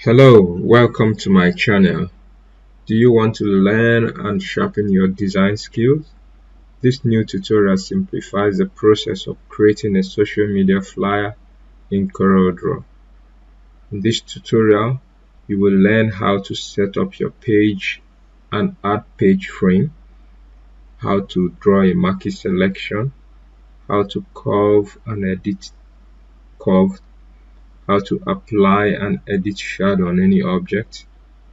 Hello, welcome to my channel. Do you want to learn and sharpen your design skills? This new tutorial simplifies the process of creating a social media flyer in Corel Draw. In this tutorial, you will learn how to set up your page and add page frame, how to draw a marquee selection, how to curve and edit curve, how to apply and edit shadow on any object,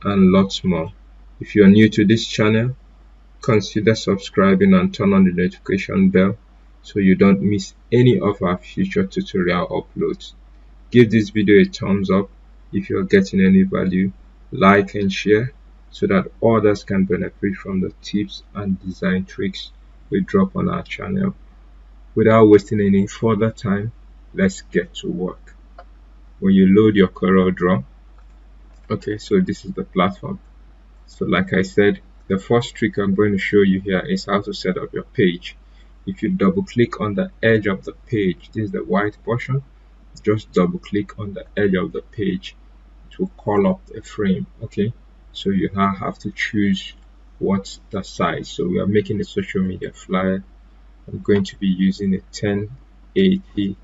and lots more. If you are new to this channel, consider subscribing and turn on the notification bell so you don't miss any of our future tutorial uploads. Give this video a thumbs up if you're getting any value, like and share so that others can benefit from the tips and design tricks we drop on our channel. Without wasting any further time, let's get to work. When you load your Corel Draw, okay, so this is the platform. So like I said, the first trick I'm going to show you here is how to set up your page. If you double click on the edge of the page, this is the white portion, just double click on the edge of the page to call up a frame. Okay, so you now have to choose what's the size. So we are making a social media flyer. I'm going to be using a 1080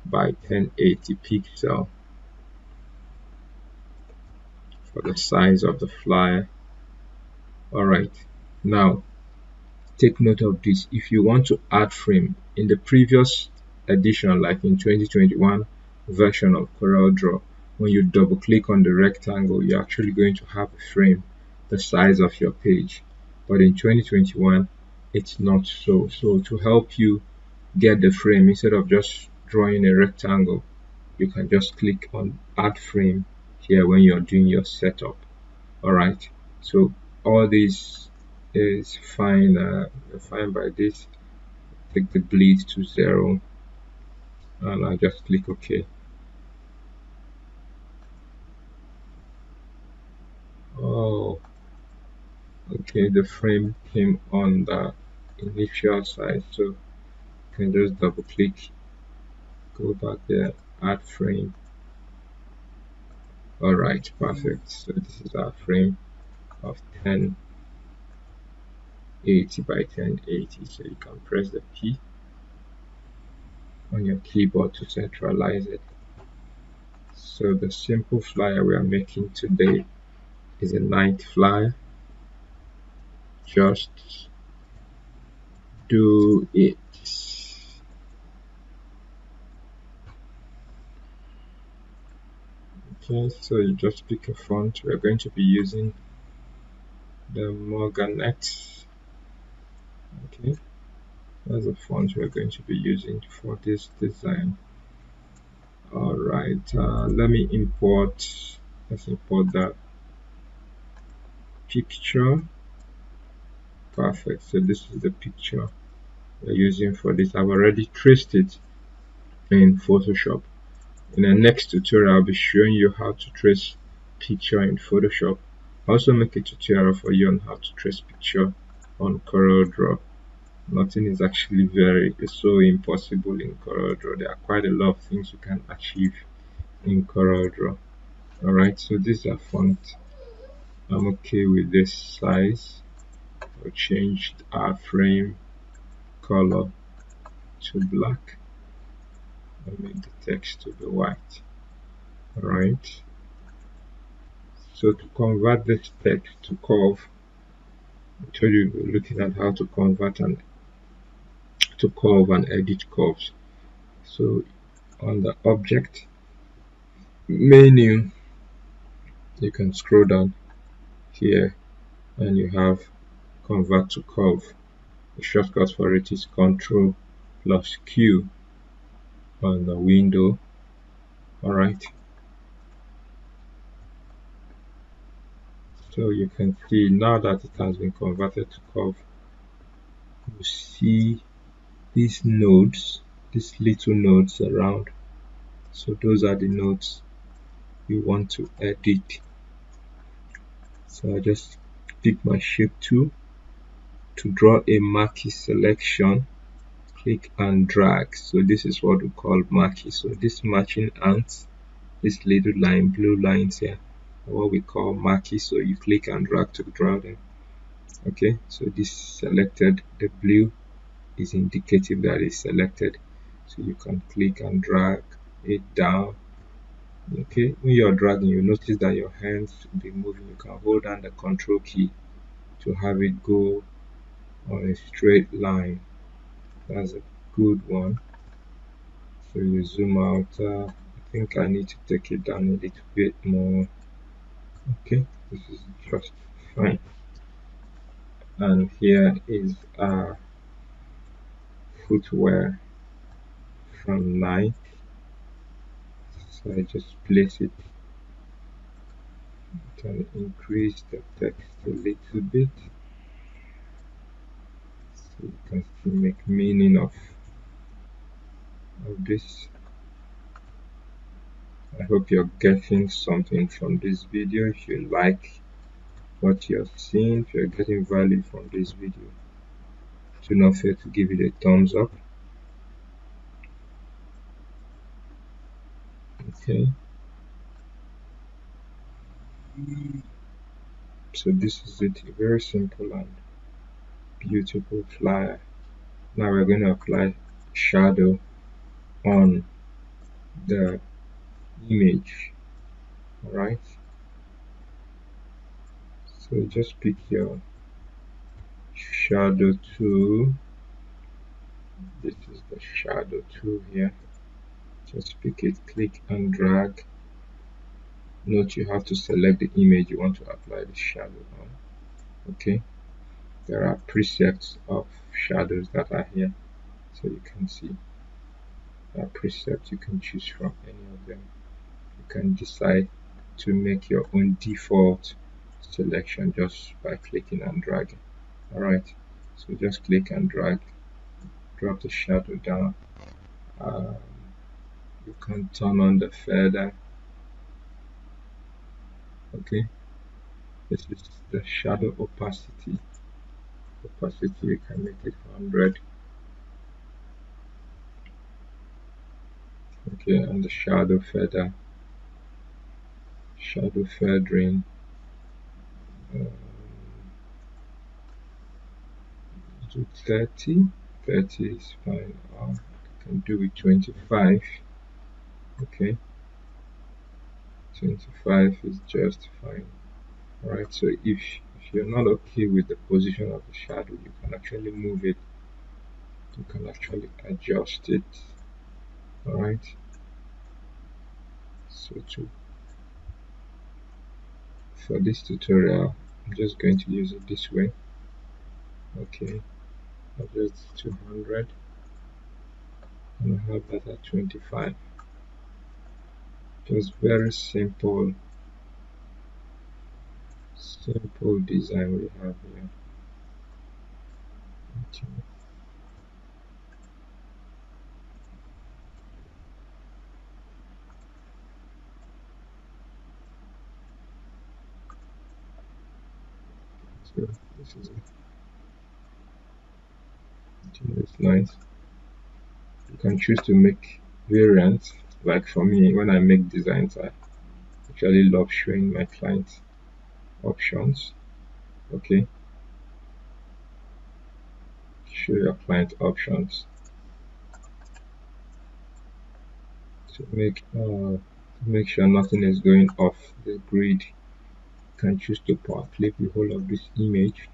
by 1080 pixel for the size of the flyer. Alright, now take note of this. If you want to add frame in the previous edition, like in 2021 version of Corel Draw, when you double click on the rectangle, you're actually going to have a frame the size of your page. But in 2021, it's not so. So to help you get the frame, instead of just drawing a rectangle, you can just click on add frame here when you're doing your setup. Alright, so all this is fine. Fine by this. Take the bleed to 0 and I just click OK. Oh, okay, the frame came on the initial side, so you can just double click, go back there, add frame. Alright, perfect. So this is our frame of 1080 by 1080. So you can press the P on your keyboard to centralize it. So the simple flyer we are making today is a night flyer. Just do it. Okay, so you just pick a font. We're going to be using the Morganet. Okay, that's the font we're going to be using for this design. Alright, let's import that picture. Perfect. So this is the picture we're using for this. I've already traced it in Photoshop. In the next tutorial, I'll be showing you how to trace picture in Photoshop. I'll also make a tutorial for you on how to trace picture on Corel Draw. Nothing is actually so impossible in Corel Draw. There are quite a lot of things you can achieve in Corel Draw. Alright, so this is a font. I'm okay with this size. I'll change our frame color to black. I'll make the text to be white. Alright, so to convert this text to curve, I told you we're looking at how to convert and to curve and edit curves. So on the object menu, you can scroll down here and you have convert to curve. The shortcut for it is Ctrl plus Q on the window. Alright, so you can see now that it has been converted to curve, you see these nodes, these little nodes around. So those are the nodes you want to edit. So I just pick my shape tool to draw a marquee selection, click and drag. So this is what we call marquee. So this matching ants This little line, blue lines here, what we call marquee. So you click and drag to draw them. Okay, so this selected, the blue is indicative that it's selected. So you can click and drag it down. Okay, when you're dragging, you notice that your hands will be moving. You can hold down the control key to have it go on a straight line. That's a good one. So you zoom out. I think I need to take it down a little bit more. Okay, this is just fine. And here is our footwear from Nike. So I just place it. Can increase the text a little bit so you can still make meaning of this. I hope you're getting something from this video. If you like what you're seeing, if you're getting value from this video, do not fail to give it a thumbs up. Okay, so this is it, a very simple and beautiful flyer. Now we're going to apply shadow on the image. Alright, so just pick your shadow tool. This is the shadow tool here. Just pick it, click and drag. Note you have to select the image you want to apply the shadow on. Okay, there are presets of shadows that are here, so you can see there are presets. You can choose from any of them. You can decide to make your own default selection just by clicking and dragging. Alright, so just click and drag, drop the shadow down. You can turn on the feather. Okay, this is the shadow opacity. You can make it 100. Okay, and the shadow feathering, do 30. 30 is fine. I can do it 25. Okay, 25 is just fine. Alright, so if you're not okay with the position of the shadow, you can actually move it. You can actually adjust it. Alright, so for this tutorial, I'm just going to use it this way. Okay, adjust to 100 and I have that at 25. Just very simple design we have here. Okay. So this is it. It's nice. You can choose to make variants. Like for me, when I make designs, I actually love showing my clients options. Okay, show your client options to make sure nothing is going off the grid. You can choose to power clip the whole of this image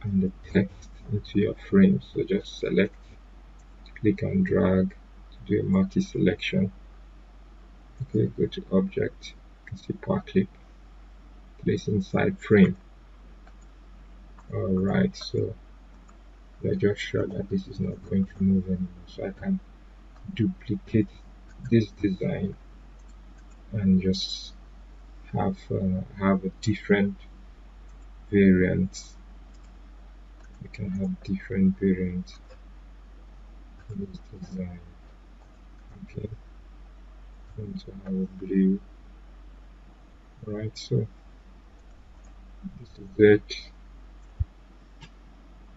and the text into your frame. So just select, click and drag to do a marquee selection. Okay, go to object, you can see power clip, place inside frame. Alright, so let's just sure that this is not going to move anymore. So I can duplicate this design and just have a different variant. We can have different variants in this design. Okay, I'm going to have a blue. Alright, so this is it.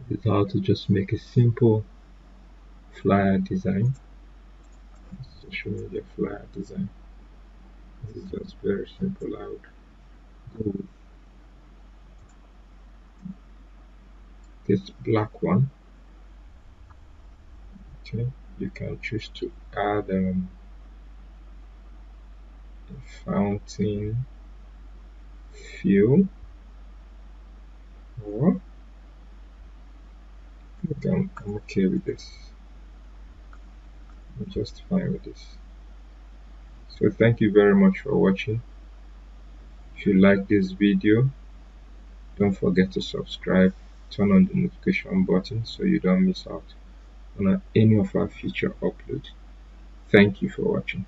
This is how to just make a simple flyer design. social media flyer design. This is just very simple. I would go with this black one. Okay, you can choose to add a fountain fill, or I'm okay with this. I'm just fine with this. So thank you very much for watching. If you like this video, don't forget to subscribe, turn on the notification button so you don't miss out on any of our future uploads. Thank you for watching.